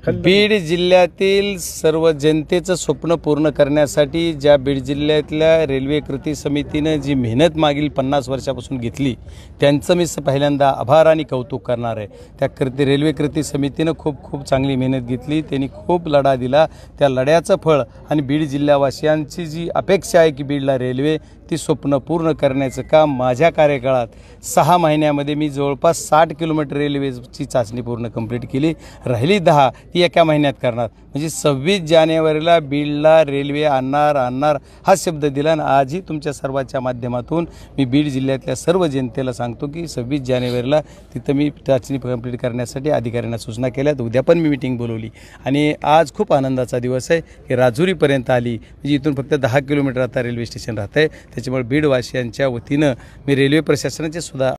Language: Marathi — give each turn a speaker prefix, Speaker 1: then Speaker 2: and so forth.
Speaker 1: बीड जिल्ह्यातील सर्व जनतेचं स्वप्न पूर्ण करण्यासाठी ज्या बीड जिल्ह्यातल्या रेल्वे कृती समितीने जी मेहनत मागील 50 वर्षापासून घेतली त्यांचं मी पहिल्यांदा आभार आणि कौतुक करणार आहे। त्या रेल्वे कृती समितीने खूप चांगली मेहनत घेतली, त्यांनी खूप लढा दिला। त्या लढ्याचं फळ आणि बीड जिल्हावासियांची जी अपेक्षा आहे की बीडला रेल्वे ती स्वप्न पूर्ण करण्याचं काम माझ्या कार्यकाळात 6 महिन्यामध्ये मी जवळपास 60 किलोमीटर रेल्वेची चाचणी पूर्ण कंप्लीट केली। राहिली 10 ती एका महिन्यात करणार, म्हणजे 26 जानेवारीला बीडला रेल्वे आणणार हा शब्द दिला। आणि आजही तुमच्या सर्वांच्या माध्यमातून मी बीड जिल्ह्यातल्या सर्व जनतेला सांगतो की 26 जानेवारीला तिथं मी चाचणी कंप्लीट करण्यासाठी अधिकाऱ्यांना सूचना केल्यात। उद्या पण मी मीटिंग बोलवली आणि आज खूप आनंदाचा दिवस आहे की राजुरीपर्यंत आली, म्हणजे इथून फक्त 10 किलोमीटर आता रेल्वे स्टेशन राहतं आहे। त्याच्यामुळे बीडवासियांच्या वतीनं मी रेल्वे प्रशासनाचे सुद्धा